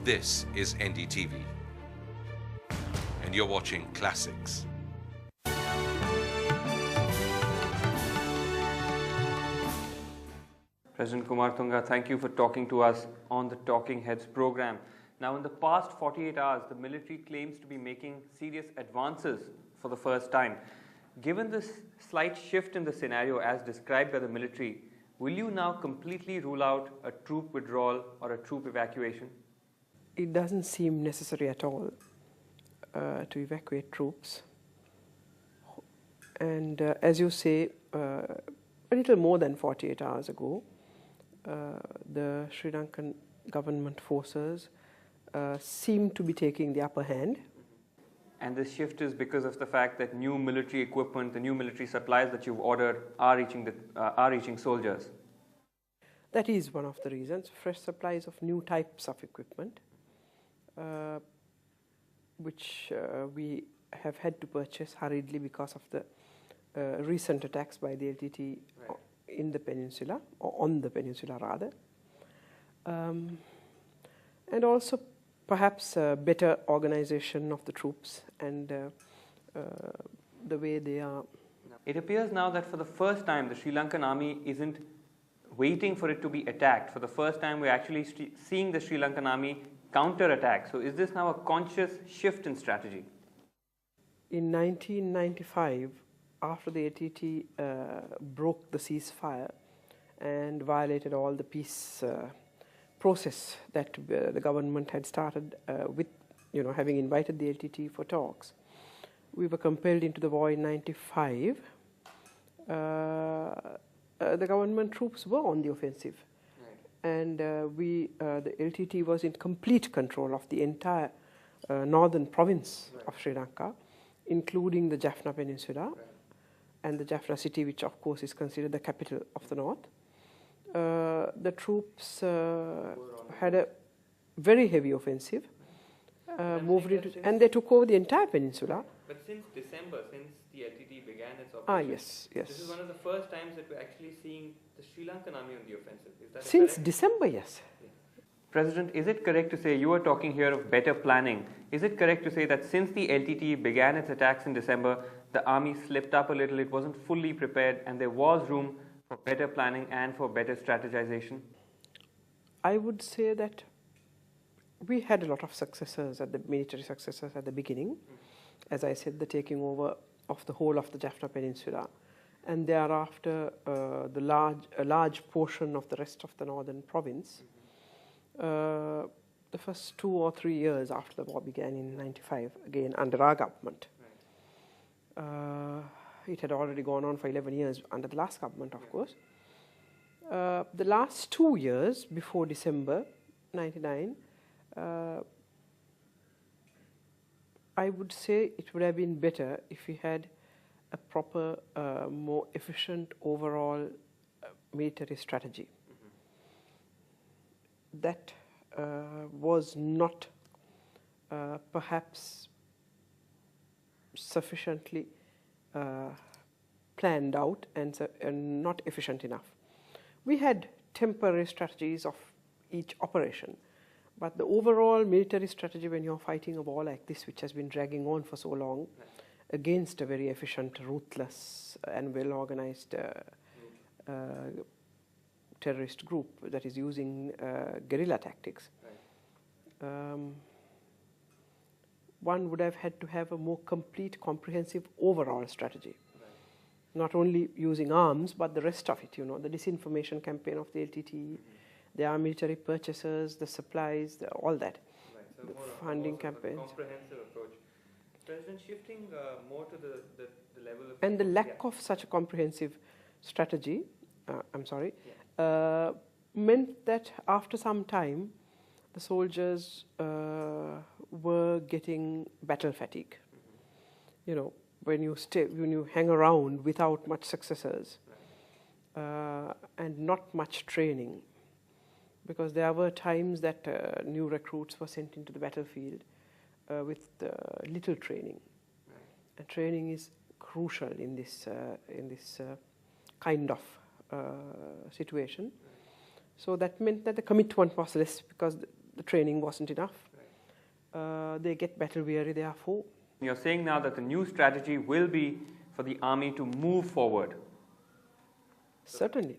This is NDTV, and you're watching Classics. President Kumaratunga, thank you for talking to us on the Talking Heads program. Now, in the past 48 hours, the military claims to be making serious advances for the first time. Given this slight shift in the scenario as described by the military, will you now completely rule out a troop withdrawal or a troop evacuation? It doesn't seem necessary at all to evacuate troops. And as you say, a little more than 48 hours ago, the Sri Lankan government forces seem to be taking the upper hand. And this shift is because of the fact that new military equipment, the new military supplies that you've ordered are reaching soldiers. That is one of the reasons. Fresh supplies of new types of equipment, which we have had to purchase hurriedly because of the recent attacks by the LTT in the peninsula, or on the peninsula rather. And also perhaps better organization of the troops and the way they are. It appears now that for the first time the Sri Lankan army isn't waiting for it to be attacked. For the first time we're actually seeing the Sri Lankan army counter-attack. So is this now a conscious shift in strategy? In 1995, after the LTT broke the ceasefire and violated all the peace process that the government had started with, having invited the LTT for talks, we were compelled into the war in 95. The government troops were on the offensive, and the LTT was in complete control of the entire northern province of Sri Lanka, including the Jaffna Peninsula and the Jaffna city, which of course is considered the capital of the north. The troops had a very heavy offensive, moved into, and they took over the entire peninsula. But since December, since the LTT began its operation, yes. This is one of the first times that we're actually seeing the Sri Lankan army on the offensive. Is that since correct? December, yes. President, is it correct to say, you were talking here of better planning, is it correct to say that since the LTT began its attacks in December, the army slipped up a little, it wasn't fully prepared, and there was room for better planning and for better strategization? I would say that we had a lot of successes, military successes at the beginning. As I said, the taking over of the whole of the Jaffna Peninsula, and thereafter a large portion of the rest of the northern province. The first 2 or 3 years after the war began in 95, again under our government. It had already gone on for 11 years under the last government, of course. The last 2 years before December 99, I would say it would have been better if we had a proper, more efficient overall military strategy. That was not perhaps sufficiently planned out and not efficient enough. We had temporary strategies of each operation, but the overall military strategy when you're fighting a war like this, which has been dragging on for so long, against a very efficient, ruthless and well-organized terrorist group that is using guerrilla tactics, one would have had to have a more complete, comprehensive overall strategy. Not only using arms, but the rest of it, the disinformation campaign of the LTT, the military purchases, the supplies, all that, so the funding campaigns. Comprehensive approach. President, shifting more to the level of... And the lack of such a comprehensive strategy, meant that after some time, the soldiers were getting battle fatigue. When you hang around without much successes and not much training, because there were times that new recruits were sent into the battlefield with little training, and training is crucial in this kind of situation. So that meant that the commitment was less, because the training wasn't enough. They get battle weary, therefore. You're saying now that the new strategy will be for the army to move forward. Certainly.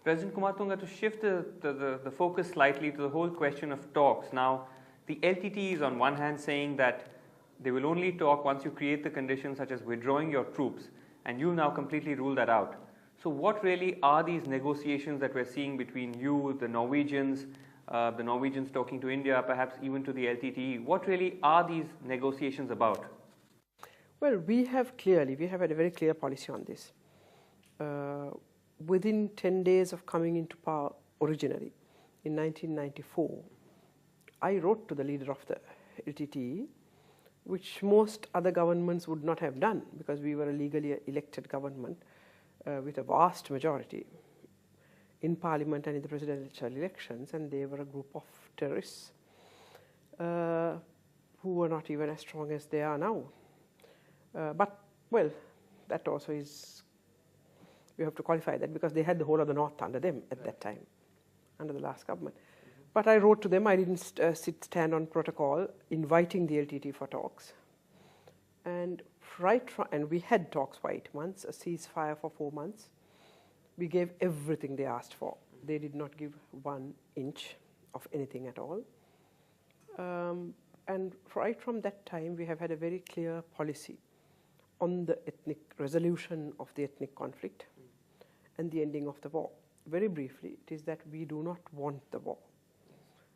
President Kumaratunga, to shift the focus slightly to the whole question of talks. Now, the LTT is on one hand saying that they will only talk once you create the conditions such as withdrawing your troops, and you now completely rule that out. So what really are these negotiations that we're seeing between you, the Norwegians talking to India, perhaps even to the LTTE? What really are these negotiations about? Well, we have had a very clear policy on this. Within 10 days of coming into power originally, in 1994, I wrote to the leader of the LTTE, which most other governments would not have done, because we were a legally elected government with a vast majority in parliament and in the presidential elections, and they were a group of terrorists who were not even as strong as they are now. But, well, that also is, we have to qualify that, because they had the whole of the north under them at that time, under the last government. But I wrote to them, I didn't stand on protocol, inviting the LTT for talks. And we had talks for 8 months, a ceasefire for 4 months. We gave everything they asked for. They did not give 1 inch of anything at all. And right from that time, we have had a very clear policy on the ethnic resolution of the ethnic conflict and the ending of the war. Very briefly, it is that we do not want the war.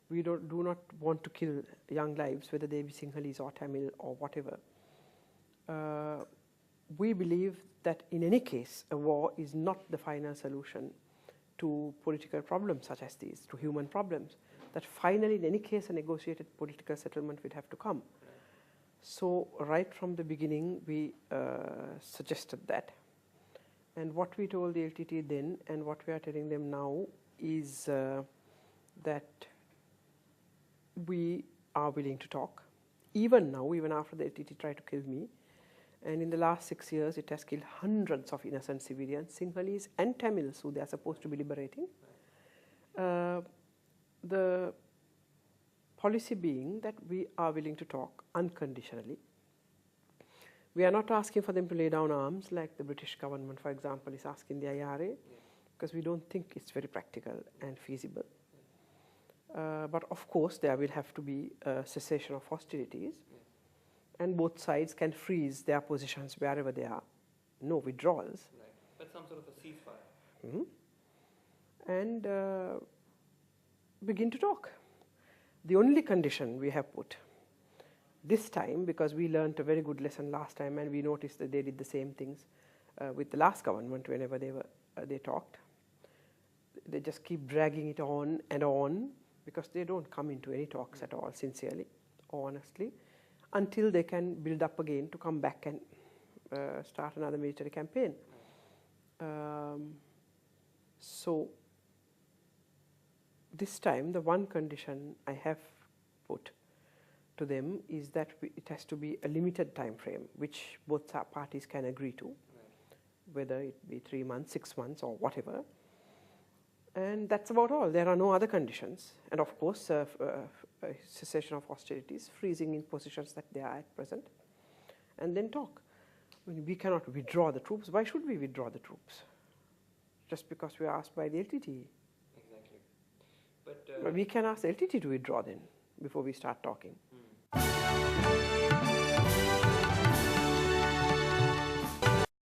We do not want to kill young lives, whether they be Sinhalese or Tamil or whatever. We believe that in any case, a war is not the final solution to political problems such as these, to human problems. That finally, in any case, a negotiated political settlement will have to come. So right from the beginning, we suggested that. And what we told the LTT then and what we are telling them now is that we are willing to talk. Even now, even after the LTT tried to kill me, and in the last 6 years, it has killed hundreds of innocent civilians, Sinhalese and Tamils, who they are supposed to be liberating. The policy being that we are willing to talk unconditionally. We are not asking for them to lay down arms like the British government, for example, is asking the IRA, because we don't think it's very practical and feasible. But of course, there will have to be a cessation of hostilities, and both sides can freeze their positions wherever they are. No withdrawals. Right. But some sort of a ceasefire. Mm-hmm. And begin to talk. The only condition we have put this time, because we learned a very good lesson last time, and we noticed that they did the same things with the last government whenever they talked. They just keep dragging it on and on, because they don't come into any talks at all, sincerely or honestly, until they can build up again to come back and start another military campaign. So this time, the one condition I have put to them is that it has to be a limited time frame, which both parties can agree to, whether it be 3 months, 6 months, or whatever. And that's about all. There are no other conditions. And of course, a cessation of hostilities, freezing in positions that they are at present, and then talk. I mean, we cannot withdraw the troops. Why should we withdraw the troops? Just because we are asked by the LTT. Exactly. But we can ask the LTT to withdraw then, before we start talking.